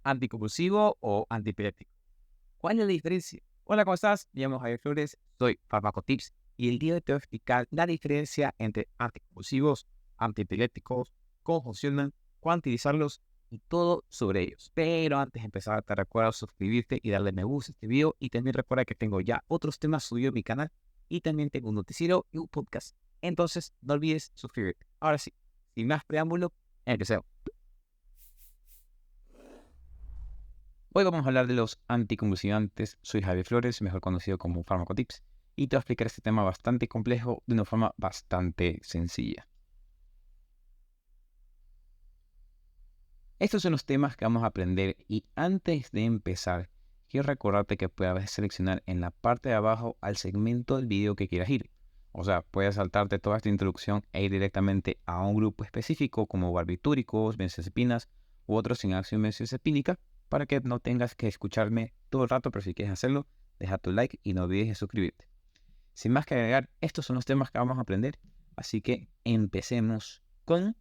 anticonvulsivo o antiepiléptico. ¿Cuál es la diferencia? Hola, ¿cómo estás? Me llamo Javier Flores, soy Farmacotips y el día de hoy te voy a explicar la diferencia entre anticonvulsivos, antiepilépticos, cómo funcionan, cuándo utilizarlos y todo sobre ellos. Pero antes de empezar, te recuerdo suscribirte y darle me gusta a este video, y también recuerda que tengo ya otros temas subidos en mi canal y también tengo un noticiero y un podcast. Entonces, no olvides suscribirte. Ahora sí, sin más preámbulo, empecemos. Hoy vamos a hablar de los anticonvulsivantes. Soy Javier Flores, mejor conocido como Farmacotips, y te voy a explicar este tema bastante complejo de una forma bastante sencilla. Estos son los temas que vamos a aprender, y antes de empezar, quiero recordarte que puedes seleccionar en la parte de abajo al segmento del video que quieras ir. O sea, puedes saltarte toda esta introducción e ir directamente a un grupo específico como barbitúricos, benzodiazepinas u otros sin acción benzodiazepínica, para que no tengas que escucharme todo el rato, pero si quieres hacerlo, deja tu like y no olvides de suscribirte. Sin más que agregar, estos son los temas que vamos a aprender, así que empecemos con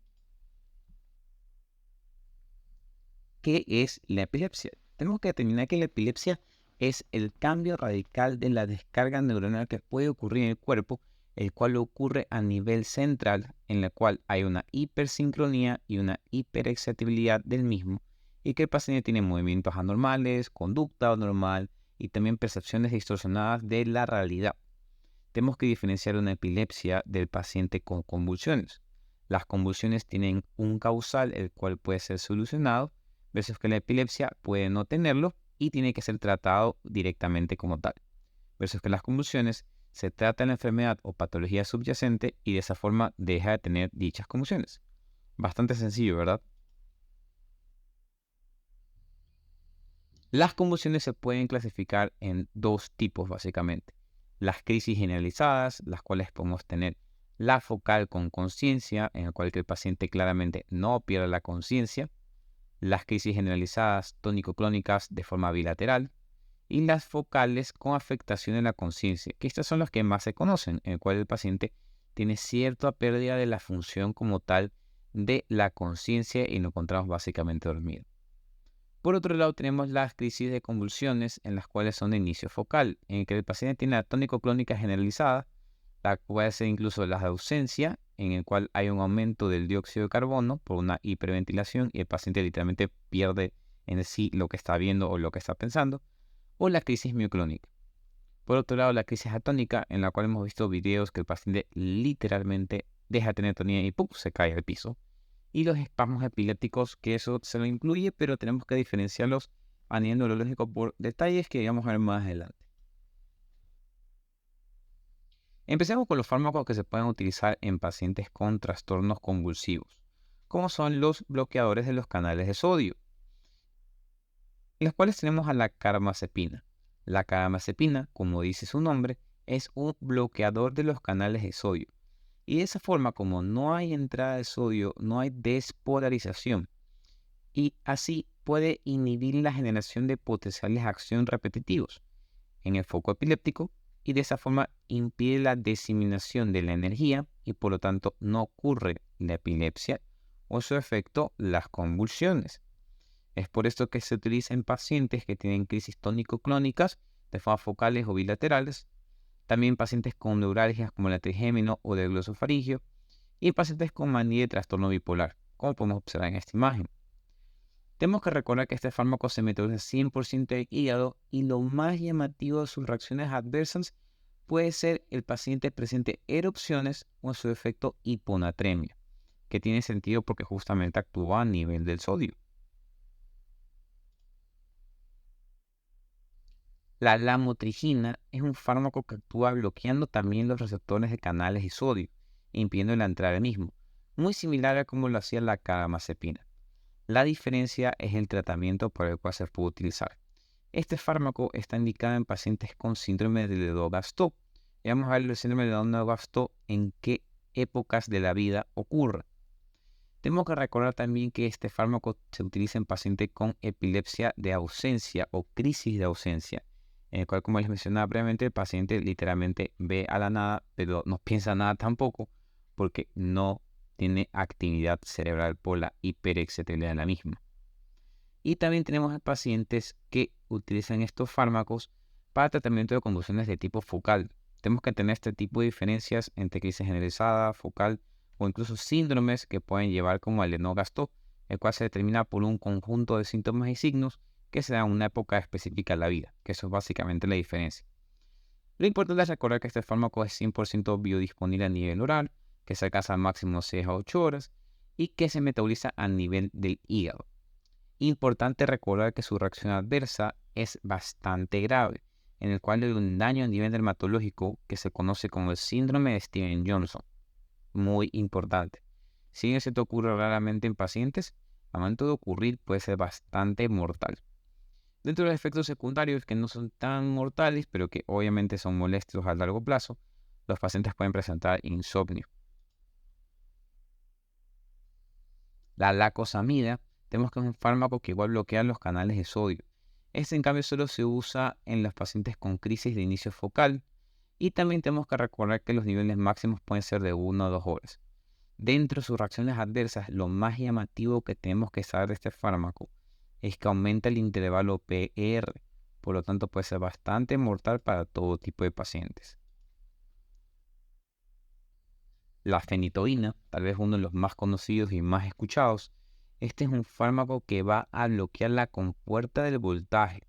¿qué es la epilepsia? Tenemos que determinar que la epilepsia es el cambio radical de la descarga neuronal que puede ocurrir en el cuerpo, el cual ocurre a nivel central, en la cual hay una hipersincronía y una hiperexcitabilidad del mismo, y que el paciente tiene movimientos anormales, conducta anormal y también percepciones distorsionadas de la realidad. Tenemos que diferenciar una epilepsia del paciente con convulsiones. Las convulsiones tienen un causal, el cual puede ser solucionado, versus que la epilepsia puede no tenerlo y tiene que ser tratado directamente como tal. Versus que las convulsiones se trata de la enfermedad o patología subyacente y de esa forma deja de tener dichas convulsiones. Bastante sencillo, ¿verdad? Las convulsiones se pueden clasificar en dos tipos básicamente. Las crisis generalizadas, las cuales podemos tener la focal con conciencia, en la cual el paciente claramente no pierde la conciencia, las crisis generalizadas tónico-clónicas de forma bilateral, y las focales con afectación de la conciencia, que estas son las que más se conocen, en el cual el paciente tiene cierta pérdida de la función como tal de la conciencia y lo encontramos básicamente dormido. Por otro lado, tenemos las crisis de convulsiones, en las cuales son de inicio focal, en el que el paciente tiene la tónico-clónica generalizada, la puede ser incluso la de ausencia, en el cual hay un aumento del dióxido de carbono por una hiperventilación y el paciente literalmente pierde en sí lo que está viendo o lo que está pensando, o la crisis mioclónica. Por otro lado, la crisis atónica, en la cual hemos visto videos que el paciente literalmente deja de tener tonía y ¡pum!, se cae al piso. Y los espasmos epilépticos, que eso se lo incluye, pero tenemos que diferenciarlos a nivel neurológico por detalles que vamos a ver más adelante. Empecemos con los fármacos que se pueden utilizar en pacientes con trastornos convulsivos, como son los bloqueadores de los canales de sodio, en los cuales tenemos a la carbamazepina. La carbamazepina, como dice su nombre, es un bloqueador de los canales de sodio. Y de esa forma, como no hay entrada de sodio, no hay despolarización, y así puede inhibir la generación de potenciales de acción repetitivos en el foco epiléptico, y de esa forma impide la diseminación de la energía y por lo tanto no ocurre la epilepsia o su efecto las convulsiones. Es por esto que se utiliza en pacientes que tienen crisis tónico-clónicas de forma focales o bilaterales, también pacientes con neuralgias como la trigémino o del glosofaringio, y pacientes con manía de trastorno bipolar, como podemos observar en esta imagen. Tenemos que recordar que este fármaco se metaboliza 100% del hígado, y lo más llamativo de sus reacciones adversas puede ser el paciente presente erupciones o su efecto hiponatremia, que tiene sentido porque justamente actúa a nivel del sodio. La lamotrigina es un fármaco que actúa bloqueando también los receptores de canales de sodio, impidiendo la entrada del mismo, muy similar a como lo hacía la carbamazepina. La diferencia es el tratamiento por el cual se puede utilizar. Este fármaco está indicado en pacientes con síndrome de Lennox-Gastaut. Y vamos a ver el síndrome de Lennox-Gastaut en qué épocas de la vida ocurre. Tenemos que recordar también que este fármaco se utiliza en pacientes con epilepsia de ausencia o crisis de ausencia, en el cual, como les mencionaba previamente, el paciente literalmente ve a la nada, pero no piensa nada tampoco, porque no tiene actividad cerebral por la hiperexcitabilidad de la misma. Y también tenemos pacientes que utilizan estos fármacos para tratamiento de convulsiones de tipo focal. Tenemos que tener este tipo de diferencias entre crisis generalizada, focal o incluso síndromes que pueden llevar como al Lennox-Gastaut, el cual se determina por un conjunto de síntomas y signos que se dan en una época específica de la vida, que eso es básicamente la diferencia. Lo importante es recordar que este fármaco es 100% biodisponible a nivel oral, que se alcanza al máximo 6 a 8 horas y que se metaboliza a nivel del hígado. Importante recordar que su reacción adversa es bastante grave, en el cual hay un daño a nivel dermatológico que se conoce como el síndrome de Steven-Johnson. Muy importante. Si bien se te ocurre raramente en pacientes, al momento de ocurrir puede ser bastante mortal. Dentro de los efectos secundarios que no son tan mortales, pero que obviamente son molestos a largo plazo, los pacientes pueden presentar insomnio. La lacosamida, tenemos que es un fármaco que igual bloquea los canales de sodio. Este en cambio solo se usa en los pacientes con crisis de inicio focal y también tenemos que recordar que los niveles máximos pueden ser de 1 a 2 horas. Dentro de sus reacciones adversas, lo más llamativo que tenemos que saber de este fármaco es que aumenta el intervalo PR, por lo tanto puede ser bastante mortal para todo tipo de pacientes. La fenitoína, tal vez uno de los más conocidos y más escuchados, este es un fármaco que va a bloquear la compuerta del voltaje,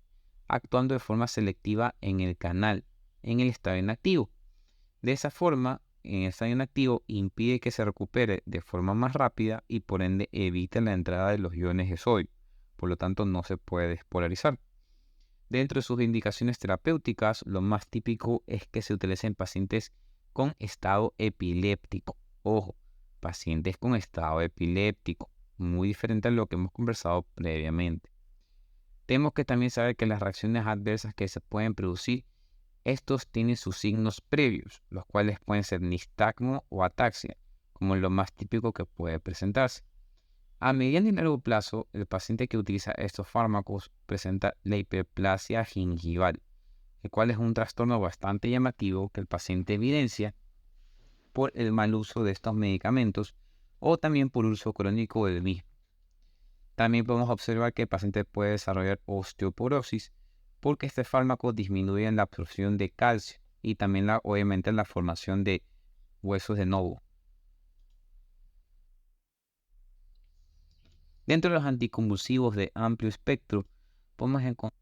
actuando de forma selectiva en el canal, en el estado inactivo. De esa forma, en el estado inactivo impide que se recupere de forma más rápida y por ende evita la entrada de los iones de sodio, por lo tanto no se puede despolarizar. Dentro de sus indicaciones terapéuticas, lo más típico es que se utilice en pacientes con estado epiléptico. Ojo, pacientes con estado epiléptico, muy diferente a lo que hemos conversado previamente. Tenemos que también saber que las reacciones adversas que se pueden producir, estos tienen sus signos previos, los cuales pueden ser nistagmo o ataxia, como lo más típico que puede presentarse. A mediano y largo plazo, el paciente que utiliza estos fármacos presenta la hiperplasia gingival, el cual es un trastorno bastante llamativo que el paciente evidencia por el mal uso de estos medicamentos o también por uso crónico del mismo. También podemos observar que el paciente puede desarrollar osteoporosis porque este fármaco disminuye la absorción de calcio y también obviamente la formación de huesos de novo. Dentro de los anticonvulsivos de amplio espectro, podemos encontrar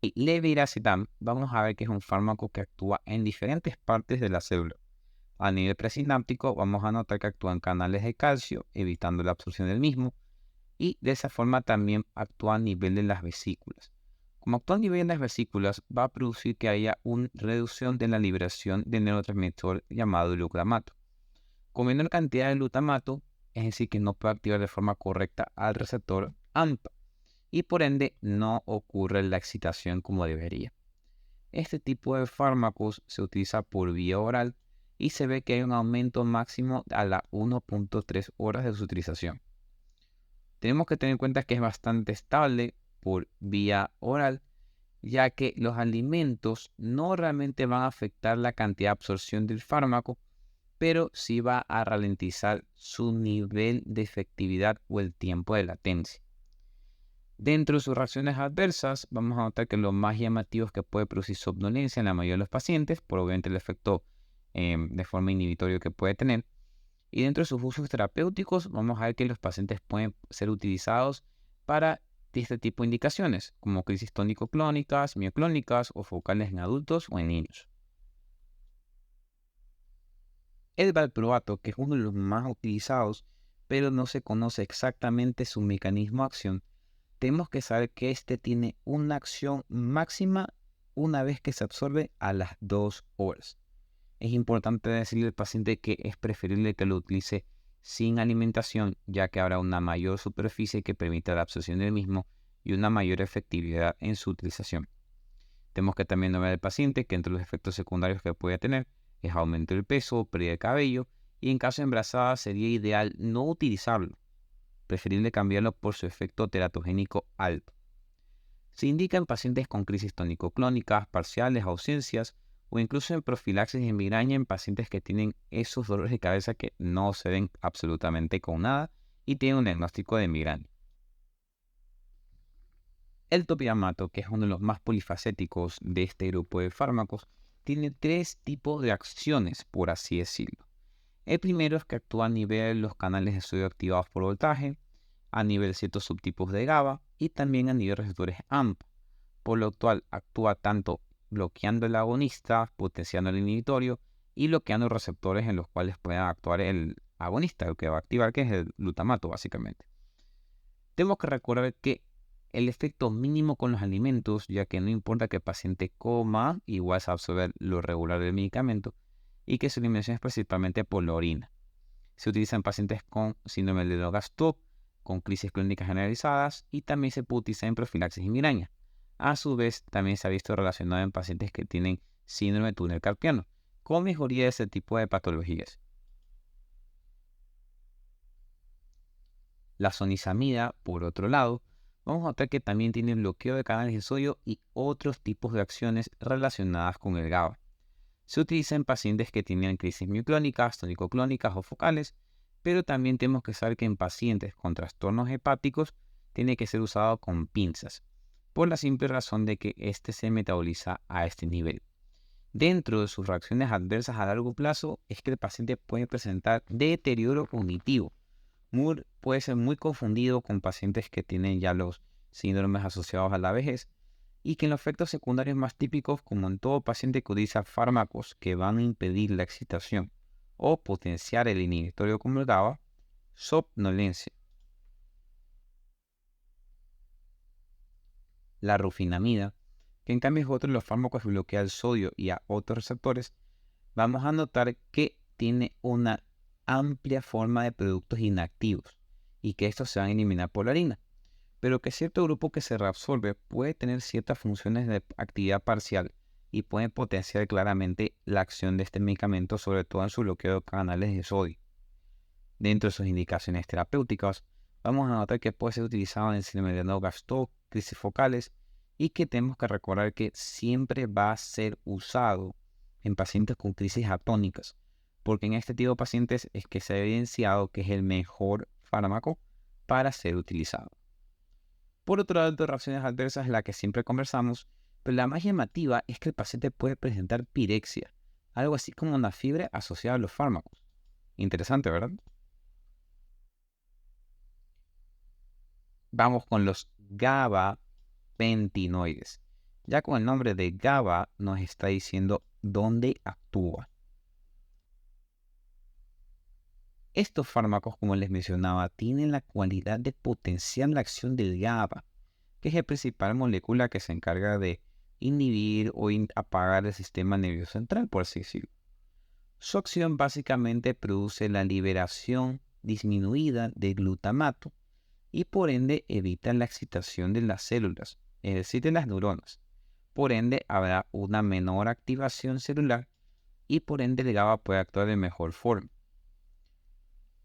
levetiracetam. Vamos a ver que es un fármaco que actúa en diferentes partes de la célula. A nivel presináptico, vamos a notar que actúa en canales de calcio, evitando la absorción del mismo, y de esa forma también actúa a nivel de las vesículas. Como actúa a nivel de las vesículas, va a producir que haya una reducción de la liberación del neurotransmisor llamado glutamato. Con menor cantidad de glutamato, es decir, que no puede activar de forma correcta al receptor AMPA y por ende no ocurre la excitación como debería. Este tipo de fármacos se utiliza por vía oral y se ve que hay un aumento máximo a las 1.3 horas de su utilización. Tenemos que tener en cuenta que es bastante estable por vía oral, ya que los alimentos no realmente van a afectar la cantidad de absorción del fármaco, pero sí va a ralentizar su nivel de efectividad o el tiempo de latencia. Dentro de sus reacciones adversas, vamos a notar que lo más llamativo es que puede producir somnolencia en la mayoría de los pacientes, por obviamente el efecto de forma inhibitoria que puede tener. Y dentro de sus usos terapéuticos, vamos a ver que los pacientes pueden ser utilizados para este tipo de indicaciones, como crisis tónico-clónicas, mioclónicas o focales en adultos o en niños. El valproato, que es uno de los más utilizados, pero no se conoce exactamente su mecanismo de acción, tenemos que saber que este tiene una acción máxima una vez que se absorbe a las 2 horas. Es importante decirle al paciente que es preferible que lo utilice sin alimentación, ya que habrá una mayor superficie que permita la absorción del mismo y una mayor efectividad en su utilización. Tenemos que también ver al paciente que entre los efectos secundarios que puede tener es aumento del peso, pérdida de cabello y en caso de embarazada sería ideal no utilizarlo, preferible cambiarlo por su efecto teratogénico alto. Se indica en pacientes con crisis tónico-clónicas, parciales, ausencias o incluso en profilaxis de migraña en pacientes que tienen esos dolores de cabeza que no se ven absolutamente con nada y tienen un diagnóstico de migraña. El topiramato, que es uno de los más polifacéticos de este grupo de fármacos, tiene tres tipos de acciones, por así decirlo. El primero es que actúa a nivel de los canales de sodio activados por voltaje, a nivel de ciertos subtipos de GABA y también a nivel de receptores AMPA, por lo cual actúa tanto bloqueando el agonista, potenciando el inhibitorio y bloqueando receptores en los cuales pueda actuar el agonista, el que va a activar, que es el glutamato básicamente. Tenemos que recordar que el efecto mínimo con los alimentos, ya que no importa que el paciente coma, igual se va a absorber lo regular del medicamento, y que su eliminación es principalmente por la orina. Se utiliza en pacientes con síndrome de Lennox-Gastaut, con crisis clínicas generalizadas, y también se puede utilizar en profilaxis y migraña. A su vez, también se ha visto relacionado en pacientes que tienen síndrome de túnel carpiano, con mejoría de ese tipo de patologías. La sonizamida, por otro lado, vamos a notar que también tiene bloqueo de canales de sodio y otros tipos de acciones relacionadas con el GABA. Se utiliza en pacientes que tienen crisis mioclónicas, tónico-clónicas o focales, pero también tenemos que saber que en pacientes con trastornos hepáticos tiene que ser usado con pinzas, por la simple razón de que este se metaboliza a este nivel. Dentro de sus reacciones adversas a largo plazo es que el paciente puede presentar deterioro cognitivo. Puede ser muy confundido con pacientes que tienen ya los síndromes asociados a la vejez y que en los efectos secundarios más típicos, como en todo paciente que utiliza fármacos que van a impedir la excitación o potenciar el inhibitorio como el GABA, somnolencia. La rufinamida, que en cambio es otro de los fármacos que bloquea el sodio y a otros receptores, vamos a notar que tiene una amplia forma de productos inactivos y que estos se van a eliminar por la orina, pero que cierto grupo que se reabsorbe puede tener ciertas funciones de actividad parcial y puede potenciar claramente la acción de este medicamento, sobre todo en su bloqueo de canales de sodio. Dentro de sus indicaciones terapéuticas, vamos a notar que puede ser utilizado en síndrome de Lennox-Gastaut, crisis focales, y que tenemos que recordar que siempre va a ser usado en pacientes con crisis atónicas, porque en este tipo de pacientes es que se ha evidenciado que es el mejor fármaco para ser utilizado. Por otro lado, de reacciones adversas, la que siempre conversamos, pero la más llamativa es que el paciente puede presentar pirexia, algo así como una fiebre asociada a los fármacos. Interesante, ¿verdad? Vamos con los gabapentinoides. Ya con el nombre de GABA nos está diciendo dónde actúa. Estos fármacos, como les mencionaba, tienen la cualidad de potenciar la acción del GABA, que es la principal molécula que se encarga de inhibir o apagar el sistema nervioso central, por así decirlo. Su acción básicamente produce la liberación disminuida de glutamato y por ende evita la excitación de las células, es decir, de las neuronas. Por ende habrá una menor activación celular y por ende el GABA puede actuar de mejor forma.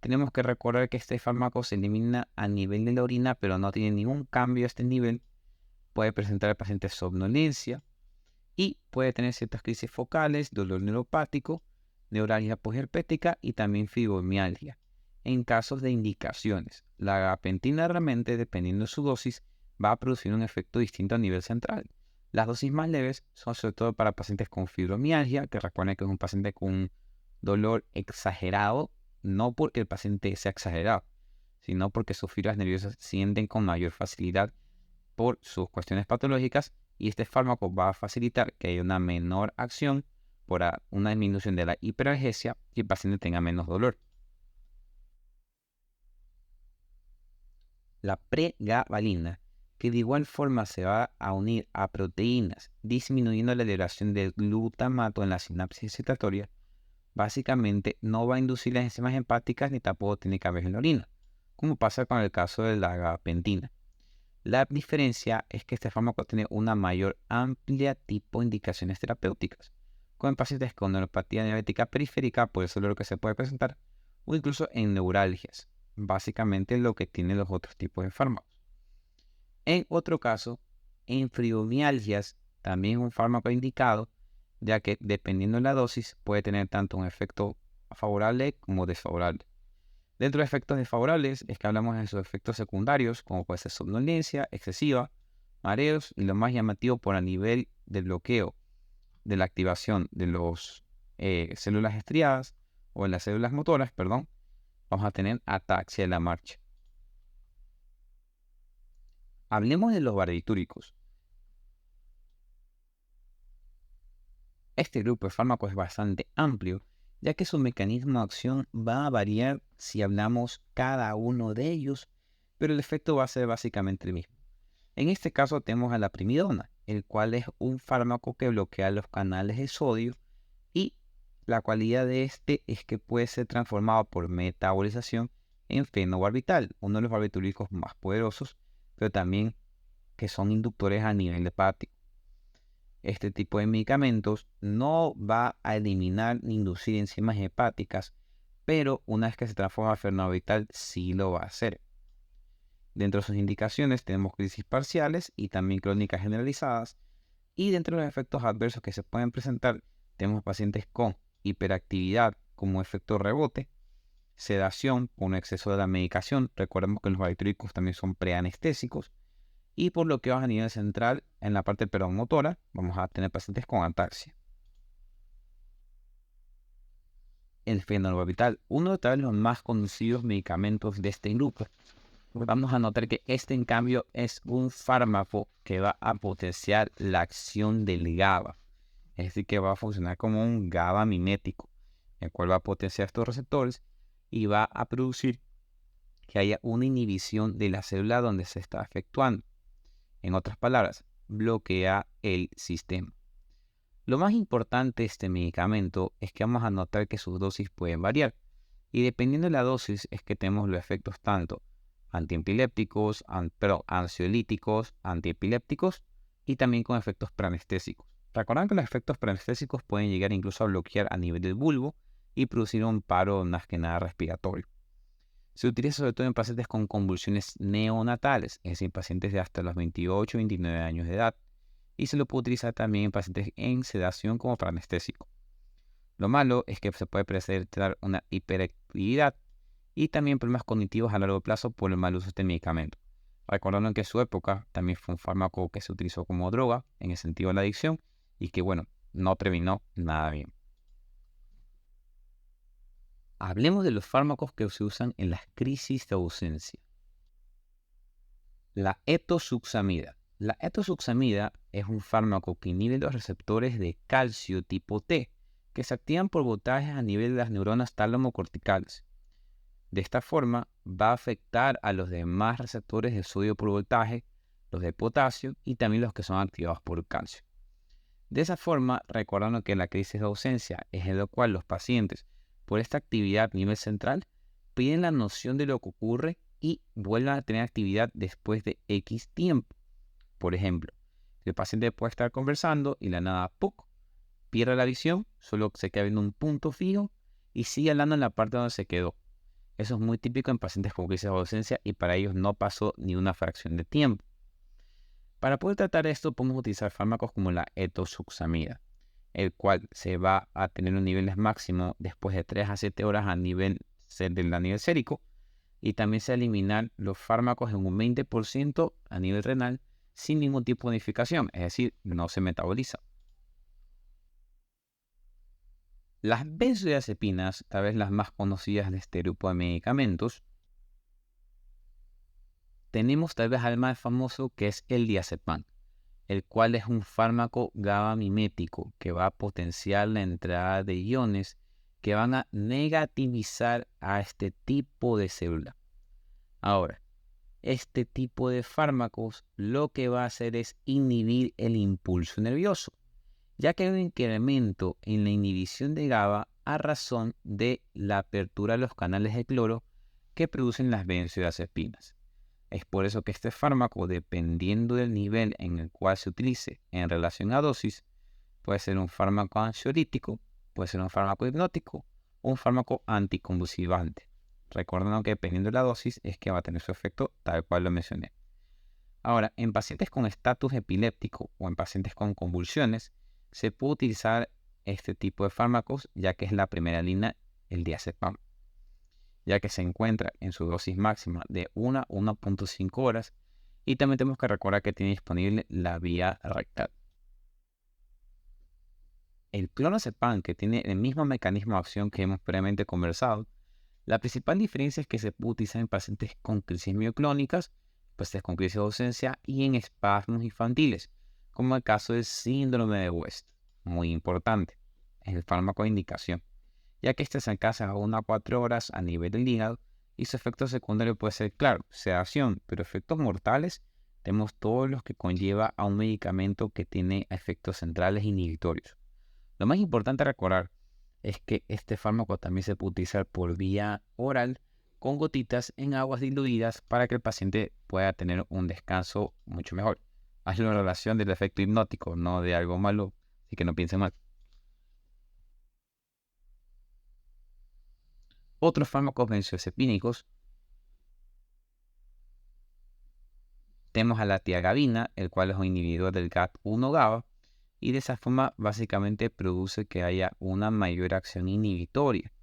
Tenemos que recordar que este fármaco se elimina a nivel de la orina, pero no tiene ningún cambio a este nivel. Puede presentar al paciente somnolencia y puede tener ciertas crisis focales, dolor neuropático, neuralgia posherpética y también fibromialgia. En casos de indicaciones, la gabapentina realmente, dependiendo de su dosis, va a producir un efecto distinto a nivel central. Las dosis más leves son sobre todo para pacientes con fibromialgia, que recuerden que es un paciente con un dolor exagerado, no porque el paciente sea exagerado, sino porque sus fibras nerviosas sienten con mayor facilidad por sus cuestiones patológicas y este fármaco va a facilitar que haya una menor acción por una disminución de la hiperalgesia y el paciente tenga menos dolor. La pregabalina, que de igual forma se va a unir a proteínas, disminuyendo la liberación del glutamato en la sinapsis excitatoria, básicamente no va a inducir las enzimas hepáticas ni tampoco tiene cambios en la orina, como pasa con el caso de la gabapentina. La diferencia es que este fármaco tiene una mayor amplia tipo de indicaciones terapéuticas, como en pacientes con neuropatía diabética periférica, por eso es lo que se puede presentar, o incluso en neuralgias, básicamente lo que tienen los otros tipos de fármacos. En otro caso, en fibromialgias, también es un fármaco indicado, ya que dependiendo de la dosis puede tener tanto un efecto favorable como desfavorable. Dentro de efectos desfavorables es que hablamos de sus efectos secundarios, como puede ser somnolencia excesiva, mareos y lo más llamativo por el nivel de bloqueo de la activación de las células estriadas o de las células motoras, perdón, vamos a tener ataxia de la marcha. Hablemos de los barbitúricos. Este grupo de fármacos es bastante amplio, ya que su mecanismo de acción va a variar si hablamos cada uno de ellos, pero el efecto va a ser básicamente el mismo. En este caso tenemos a la primidona, el cual es un fármaco que bloquea los canales de sodio y la cualidad de este es que puede ser transformado por metabolización en fenobarbital, uno de los barbitúricos más poderosos, pero también que son inductores a nivel hepático. Este tipo de medicamentos no va a eliminar ni inducir enzimas hepáticas, pero una vez que se transforma en fenobarbital sí lo va a hacer. Dentro de sus indicaciones tenemos crisis parciales y también crónicas generalizadas. Y dentro de los efectos adversos que se pueden presentar, tenemos pacientes con hiperactividad como efecto rebote, sedación por un exceso de la medicación. Recordemos que los barbitúricos también son preanestésicos. Y por bloqueos a nivel central en la parte motora, vamos a tener pacientes con ataxia. El fenobarbital, uno de los más conocidos medicamentos de este grupo. Vamos a notar que este, en cambio, es un fármaco que va a potenciar la acción del GABA. Es decir, que va a funcionar como un GABA mimético, el cual va a potenciar estos receptores y va a producir que haya una inhibición de la célula donde se está efectuando. En otras palabras, bloquea el sistema. Lo más importante de este medicamento es que vamos a notar que sus dosis pueden variar. Y dependiendo de la dosis es que tenemos los efectos tanto antiepilépticos, ansiolíticos, antiepilépticos y también con efectos preanestésicos. Recordad que los efectos preanestésicos pueden llegar incluso a bloquear a nivel del bulbo y producir un paro más que nada respiratorio. Se utiliza sobre todo en pacientes con convulsiones neonatales, es decir, pacientes de hasta los 28 o 29 años de edad, y se lo puede utilizar también en pacientes en sedación como preanestésico. Lo malo es que se puede presentar una hiperactividad y también problemas cognitivos a largo plazo por el mal uso de este medicamento. Recordando que en su época también fue un fármaco que se utilizó como droga en el sentido de la adicción y que, bueno, no terminó nada bien. Hablemos de los fármacos que se usan en las crisis de ausencia. La etosuxamida. La etosuxamida es un fármaco que inhibe los receptores de calcio tipo T, que se activan por voltajes a nivel de las neuronas tálamo-corticales. De esta forma, va a afectar a los demás receptores de sodio por voltaje, los de potasio y también los que son activados por calcio. De esa forma, recordando que la crisis de ausencia es en lo cual los pacientes, por esta actividad a nivel central, piden la noción de lo que ocurre y vuelven a tener actividad después de X tiempo. Por ejemplo, el paciente puede estar conversando y la nada, ¡puc!, pierde la visión, solo se queda viendo un punto fijo y sigue hablando en la parte donde se quedó. Eso es muy típico en pacientes con crisis de adolescencia y para ellos no pasó ni una fracción de tiempo. Para poder tratar esto podemos utilizar fármacos como la etosuxamida, el cual se va a tener un nivel máximo después de 3 a 7 horas a nivel sérico, y también se eliminan los fármacos en un 20% a nivel renal sin ningún tipo de modificación, es decir, no se metaboliza. Las benzodiazepinas, tal vez las más conocidas de este grupo de medicamentos, tenemos tal vez al más famoso que es el diazepam, el cual es un fármaco GABA mimético que va a potenciar la entrada de iones que van a negativizar a este tipo de célula. Ahora, este tipo de fármacos lo que va a hacer es inhibir el impulso nervioso, ya que hay un incremento en la inhibición de GABA a razón de la apertura de los canales de cloro que producen las benzodiazepinas. Es por eso que este fármaco, dependiendo del nivel en el cual se utilice en relación a dosis, puede ser un fármaco ansiolítico, puede ser un fármaco hipnótico o un fármaco anticonvulsivante. Recordando que dependiendo de la dosis es que va a tener su efecto tal cual lo mencioné. Ahora, en pacientes con estatus epiléptico o en pacientes con convulsiones, se puede utilizar este tipo de fármacos, ya que es la primera línea, el diazepam, ya que se encuentra en su dosis máxima de 1 a 1.5 horas Y también tenemos que recordar que tiene disponible la vía rectal. El clonazepam, que tiene el mismo mecanismo de acción que hemos previamente conversado, la principal diferencia es que se puede utilizar en pacientes con crisis mioclónicas, pacientes con crisis de ausencia y en espasmos infantiles, como el caso del síndrome de West. Muy importante, es el fármaco de indicación, ya que este se alcanza a 1 a 4 horas a nivel del hígado y su efecto secundario puede ser, claro, sedación, pero efectos mortales tenemos todos los que conlleva a un medicamento que tiene efectos centrales inhibitorios. Lo más importante a recordar es que este fármaco también se puede utilizar por vía oral con gotitas en aguas diluidas para que el paciente pueda tener un descanso mucho mejor. Hazlo en relación del efecto hipnótico, no de algo malo, así que no piensen mal. Otros fármacos benzodiazepínicos, tenemos a la tiagabina, el cual es un inhibidor del GAT1 GABA, y de esa forma básicamente produce que haya una mayor acción inhibitoria.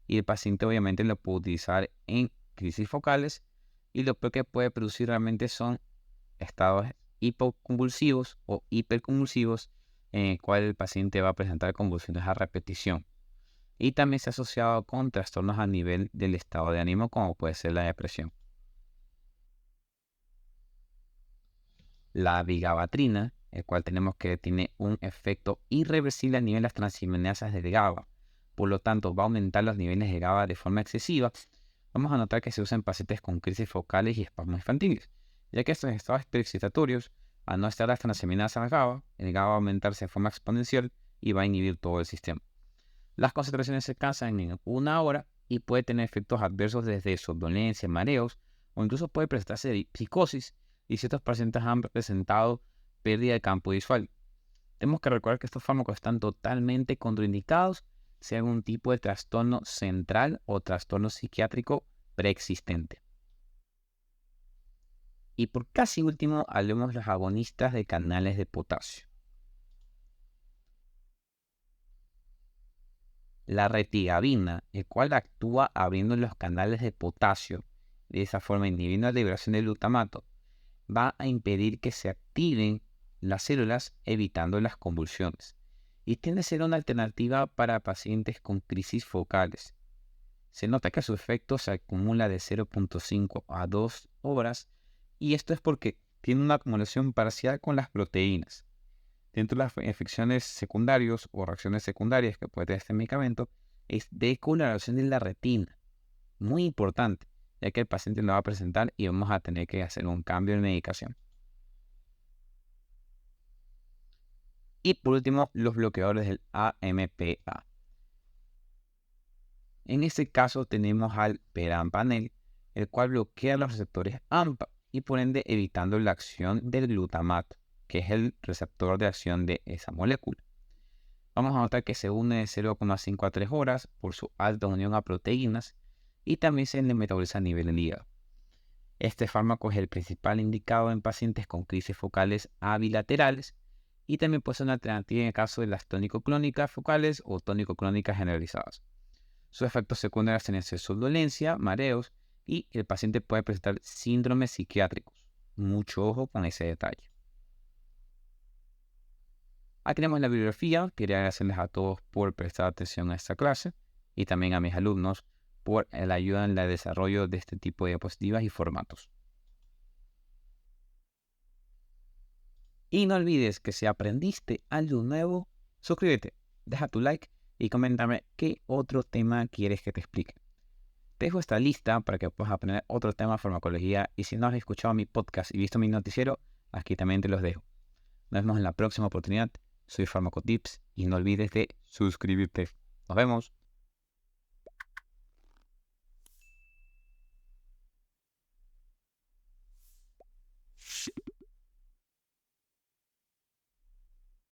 Y el paciente obviamente lo puede utilizar en crisis focales y lo peor que puede producir realmente son estados hipoconvulsivos o hiperconvulsivos en el cual el paciente va a presentar convulsiones a repetición. Y también se ha asociado con trastornos a nivel del estado de ánimo como puede ser la depresión. La vigabatrina, el cual tenemos que tiene un efecto irreversible a nivel de las transaminasas de GABA. Por lo tanto, va a aumentar los niveles de GABA de forma excesiva. Vamos a notar que se usa en pacientes con crisis focales y espasmos infantiles, ya que estos estados preexcitatorios, al no estar las transaminasas GABA, el GABA va a aumentarse de forma exponencial y va a inhibir todo el sistema. Las concentraciones se alcanzan en 1 hora y puede tener efectos adversos desde somnolencia, mareos o incluso puede presentarse psicosis y ciertos pacientes han presentado pérdida de campo visual. Tenemos que recordar que estos fármacos están totalmente contraindicados si hay algún tipo de trastorno central o trastorno psiquiátrico preexistente. Y por casi último, hablemos de los agonistas de canales de potasio. La retigabina, el cual actúa abriendo los canales de potasio, de esa forma inhibiendo la liberación del glutamato, va a impedir que se activen las células evitando las convulsiones y tiende a ser una alternativa para pacientes con crisis focales. Se nota que su efecto se acumula de 0.5 a 2 horas y esto es porque tiene una acumulación parcial con las proteínas. Dentro de las infecciones secundarias o reacciones secundarias que puede tener este medicamento es decoloración de la retina, muy importante, ya que el paciente lo va a presentar y vamos a tener que hacer un cambio de medicación. Y por último, los bloqueadores del AMPA. En este caso tenemos al perampanel, el cual bloquea los receptores AMPA y por ende evitando la acción del glutamato, que es el receptor de acción de esa molécula. Vamos a notar que se une de 0,5 a 3 horas por su alta unión a proteínas y también se metaboliza a nivel del hígado. Este fármaco es el principal indicado en pacientes con crisis focales abilaterales y también puede ser una alternativa en el caso de las tónico-clónicas focales o tónico-clónicas generalizadas. Sus efectos secundarios tienen somnolencia, mareos y el paciente puede presentar síndromes psiquiátricos. Mucho ojo con ese detalle. Aquí tenemos la bibliografía. Quería agradecerles a todos por prestar atención a esta clase y también a mis alumnos por la ayuda en el desarrollo de este tipo de diapositivas y formatos. Y no olvides que si aprendiste algo nuevo, suscríbete, deja tu like y coméntame qué otro tema quieres que te explique. Te dejo esta lista para que puedas aprender otro tema de farmacología y si no has escuchado mi podcast y visto mi noticiero, aquí también te los dejo. Nos vemos en la próxima oportunidad. Soy Farmacotips y no olvides de suscribirte. Nos vemos.